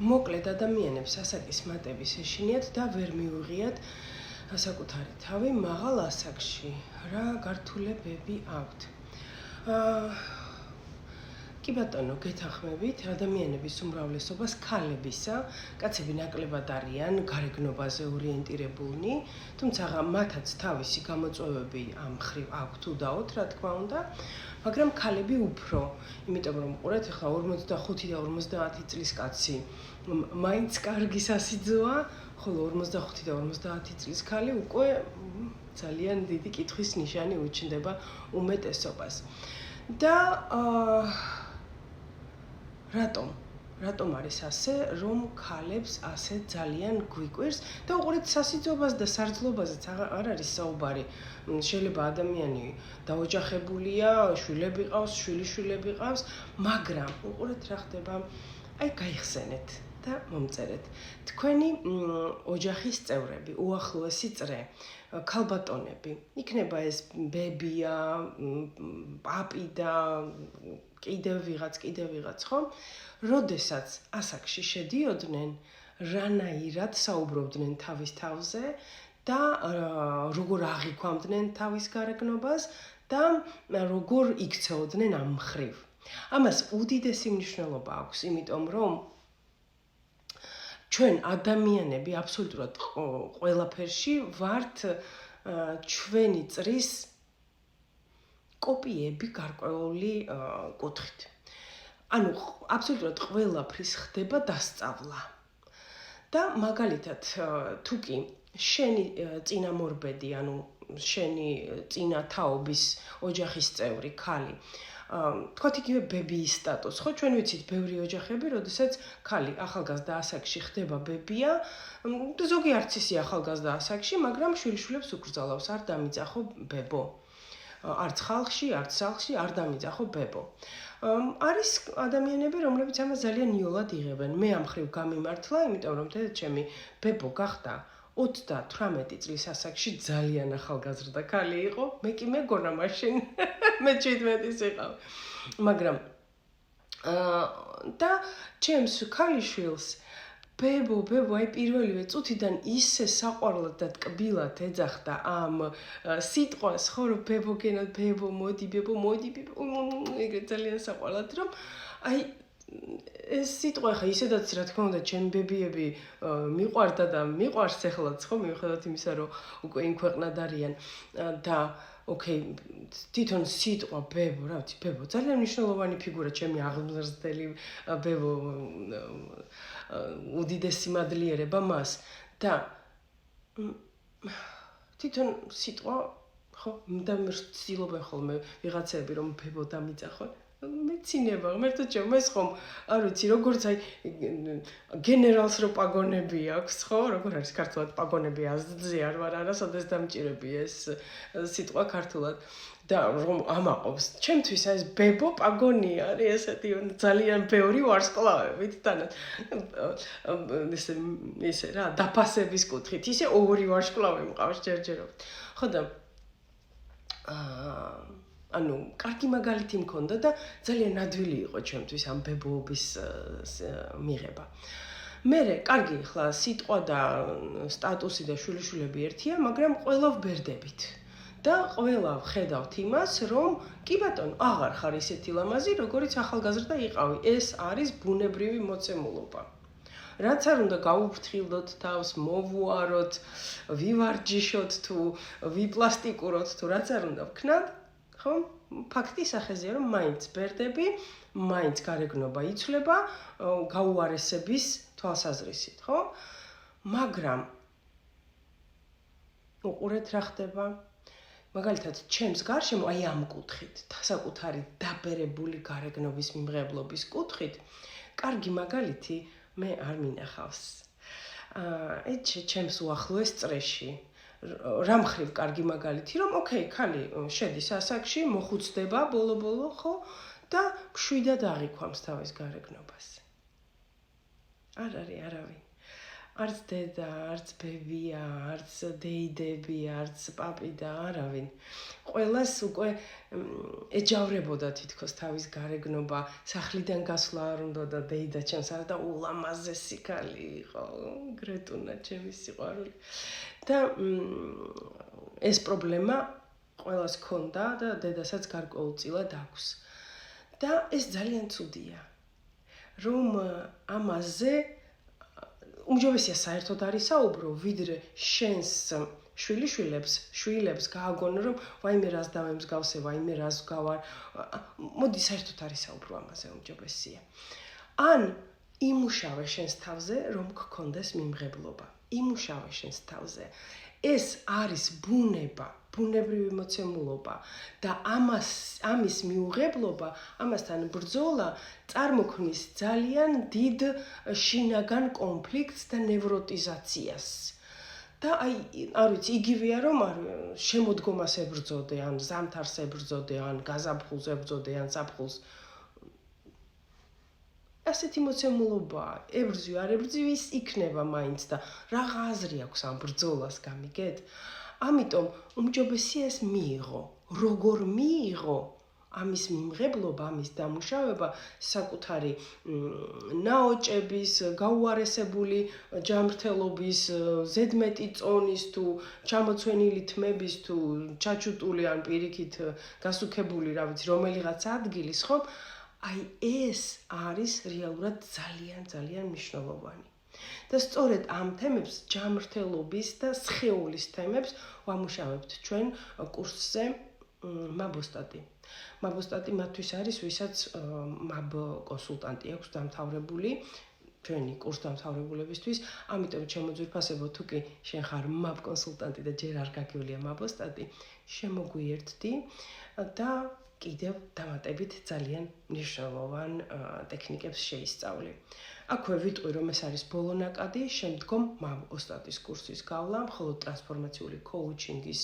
მოკლედ ადამიანებს ასაკის მატების ეშინიათ და ვერ მიუღიათ საკუთარი თავი მაღალ ასაკში. რა გართულებები აქვთ? კი ბატონო, გეთანხმებით, ადამიანების უმრავლესობას ქალებისა, კაცები ნაკლებად არიან გარეგნობაზე ორიენტირებულნი, თუმცა მათაც თავისი გამოწვევები ამ მხრივ აქვთ უდაოდ, რა თქმა უნდა, მაგრამ ქალები უფრო, იმიტომ რომ ყურეთ, ახლა 45 და 50 წლის კაცი მაინც კარგი სასიძოა, ხოლო 45 და 50 წლის ქალი უკვე ძალიან დიდი კითხვის ნიშანი უჩნდება უმეტესობას. და რატომ არის ასე, რომ ქალებს ასე ძალიან გვიკვირს და უყურეთ სასიძვობას და სარძლობაზეც არ არის საუბარი. შეიძლება ადამიანი დაოჯახებულია, შვილები ყავს, შვილიშვილები ყავს, მაგრამ უყურეთ რა ხდება, აი გაიხსენეთ და მომწერეთ. თქვენი ოჯახის წევრები, უახლოესი წრე, ქალბატონები, იქნება ეს ბებია, პაპი და კიდევ ვიღაც, ხო? როდესაც ასაკში შედიოდნენ, რანაირად საუბრობდნენ თავის თავზე და როგორ აღიქვამდნენ თავის გარეგნობას და როგორ იქცეოდნენ ამ მხრივ. ამას უდიდესი მნიშვნელობა აქვს, იმიტომ რომ ჩვენ ადამიანები აბსოლუტურად ყველაფერში ვართ ჩვენი წრის კოპიები გარკვეული კუთხით. ანუ აბსოლუტურად ყველაფრის ხდება დასწავლა. და მაგალითად, თუ კი შენი წინამორბედი, ანუ შენი წინა თაობის ოჯახის წევრი, ქალი, თქვათ იგივე ბებიის სტატუსს, ხო, ჩვენ ვიცით ბევრი ოჯახები, როდესაც ქალი ახალგაზრდა ასაკში ხდება ბებია, ზოგი არც ისე ახალგაზრდა ასაკში, მაგრამ შვილიშვილებს უკრძალავს, არ დამიძახო ბებო. არც ხალხში, არც სახლში არ დამიძახო ბებო. არის ადამიანები, რომლებიც ამას ძალიან იოლად იღებენ. მე ამ მხრივ გამიმართლა, იმიტომ რომ ჩემი ბებო გახდა 38 წლის ასაკში ძალიან ახალგაზრდა ქალი იყო. მე კი მეგონა მაშინ მე 17-ის ვიყავ. მაგრამ და ჩემს ქალიშვილს ბებო, აი პირველივე წუთიდან ისე საყვარლად და ტკბილად ეძახდა ამ სიტყვას, ხო, რომ ბებო გენად, ბებო, მოდი, ეგრე ძალიან საყვარლად, რომ აი ეს სიტყვა ხა ისედაც რა თქმა უნდა ჩემი ბებიები მიყვარდა და მიყვარს ეხლაც, ხო, მიუხედავად იმისა, რომ უკვე იმ ქვეყნად არიან და ოკეი, თვითონ სიტყვა ბებო, რა ვიცი, ბებო ძალიან მნიშვნელოვანი ფიგურა, ჩემი აღმზრდელი ბებო, უდიდესი მადლიერება მას და თვითონ სიტყვა, ხო, და მცდილობენ ხოლმე ვიღაცები რომ ბებო დამიძახონ. მეცინება, ღმერთო ჩემო, ეს ხომ, არ ვიცი, როგორც აი გენერალს რო პაგონები აქვს, ხო? როგორ არის ქართულად პაგონები აზრზე არ ვარ არასოდეს დამჭირები ეს სიტყვა ქართულად და რომ ამაყობს. ჩემთვის ეს ბებო პაგონი არის ესეთი ძალიან ბევრი ვარსკვლავებით თანაც ესე რა, დაფასების კუთხით, ისე ორი ვარსკვლავი მყავს ჯერჯერობით. ხო და ანუ კარგი მაგალითი მქონდა და ძალიან ადვილი იყო ჩემთვის ამ ბებოობის მიღება. მერე კარგი, ხლა სიტყვა და სტატუსი და შვილიშვილები ერთია, მაგრამ ყველა ვბერდებით. და ყველა ვხედავთ იმას, რომ კი ბატონო, აღარ ხარ ისეთი ლამაზი, როგორიც ახალგაზრდა იყავი. ეს არის ბუნებრივი მოცემულობა. რაც არ უნდა გაუფრთხილდოთ თავს, მოვუაროთ, ვივარჯიშოთ თუ ვიპლასტიკუროთ თუ რაც არ უნდა ვქნათ, ხო? ფაქტი სახეზეა, რომ მაინც ბერდები, მაინც გარეგნობა იცვლება გაუარესების თვალსაზრისით, ხო? მაგრამ უყურეთ რა ხდება. მაგალითად, ჩემს გარშემო აი ამ კუთხით, საკუთარი დაბერებული გარეგნობის მიმღებლობის კუთხით, კარგი მაგალითი მე არ მინახავს. ჩემს უახლოეს წრეში რა მხრივ კარგი მაგალითი, რომ ოკეი, ქალი შედის ასაკში, მოხუცდება ბოლო-ბოლო, ხო? და მშვიდად აღიქვამს თავის გარეგნობას. არ არის არავინ. არც დედა, არც ბებია, არც დეიდები, არც პაპი და არავინ. ყველას უკვე ეჯავრებოდა თითქოს თავის გარეგნობა, სახლიდან გასვლა არ უნდა და დეიდა ჩემს არა და ულამაზესი ქალი იყო, გრეტუნა ჩემი სიყვარული. და ეს პრობლემა ყველას ჰქონდა და დედასაც გარკვეულწილად აქვს. და ეს ძალიან ცუდია. რომ ამაზე უმჯობესია საერთოდ არის საუბრო, ვიდრე შენს შვილებს გააგონო, რომ ვაიმე რას დავემსგავსე, ვაიმე რას გავარ. მოდი საერთოდ არის საუბრო ამაზე უმჯობესია. ან იმუშავე შენს თავზე, რომ გქონდეს მიმღებლობა. იმუშავე შენს თავზე. ეს არის ბუნება, ბუნებრივი მოცემულობა და ამის მიუღებლობა, ამასთან ბრძოლა წარმოქმნის ძალიან დიდ შინაგან კონფლიქტს და ნევროტიზაციას. და არ ვიცი, იგივეა რომ შემოდგომას ებრძოდე, ან ზამთარს ებრძოდე, ან გაზაფხულს ებრძოდე, ან ზაფხულს. ასეთი მოცემულობა, ებრძვი არ ებრძვი, ის იქნება მაინც და რაღა აზრი აქვს ამ ბრძოლას, გამიგეთ? ამიტომ უმჯობესია ეს მიიღო. როგორ მიიღო? ამის მიმღებლობა, ამის დამუშავება საკუთარი ნაოჭების, გაუარესებული ჯანმრთელობის, ზედმეტი წონის თუ ჩამოცვენილი თმების თუ ჩაჩუტული ან პირიქით გასუქებული, რა ვიცი, რომელიღაც ადგილის, ხო? აი ეს არის რეალურად ძალიან მნიშვნელოვანი. და სწორედ ამ თემებს, ჯანმრთელობის და სხეულის თემებს ვამუშავებთ ჩვენ კურსზე მაბოსტატი. მაბოსტატი მათთვის არის, ვისაც მაბ კონსულტანტი აქვს დამთავრებული, ჩვენი კურსდამთავრებულებისთვის, ამიტომ შემოძვირფასებო თუ კი შენ ხარ მაბ კონსულტანტი და ჯერ არ გაგივლია მაბოსტატი, შემოგვიერთდი და კიდევ დამატებით ძალიან მნიშვნელოვან ტექნიკებს შეისწავლი. აქვე ვიტყვი, რომ ეს არის ბოლო ნაკადი, შემდგომ მაბ-ოსტატის კურსის გავლა, მხოლოდ ტრანსფორმაციული კოუჩინგის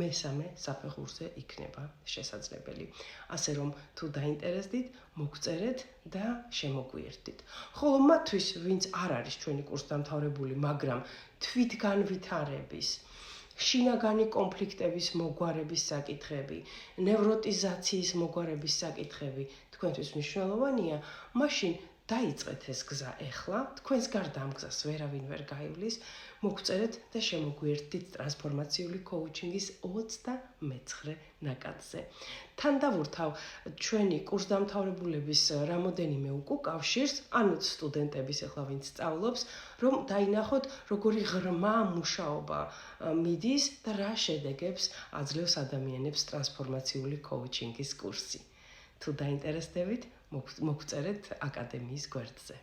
მესამე საფეხურზე იქნება შესაძლებელი. ასე რომ თუ დაინტერესდით, მოგწერეთ და შემოგვიერთდით. ხოლო მათთვის, ვინც არ არის ჩვენი კურსდამთავრებული, მაგრამ თვითგანვითარების შინაგანი კონფლიქტების მოგვარების საკითხები, ნევროტიზაციის მოგვარების საკითხები თქვენთვის მნიშვნელოვანია, მაშინ დაიწყეთ ეს გზა ეხლა, თქვენს გარდა ამ გზას ვერავინ ვერ გაივლის, მოგწერეთ და შემოგვიერთდით ტრანსფორმაციული კოუჩინგის 29 ნაკადზე. თან დავურთავ ჩვენი კურსდამთავრებულების რამოდენიმე უკავშირს, ანუ სტუდენტების ეხლა ვინც სწავლობს, რომ დაინახოთ როგორი ღრმა მუშაობა მიდის და რა შედეგებს აძლევს ადამიანებს ტრანსფორმაციული კოუჩინგის კურსი. თუ დაინტერესდებით, მოგწერეთ აკადემიის გვერდზე.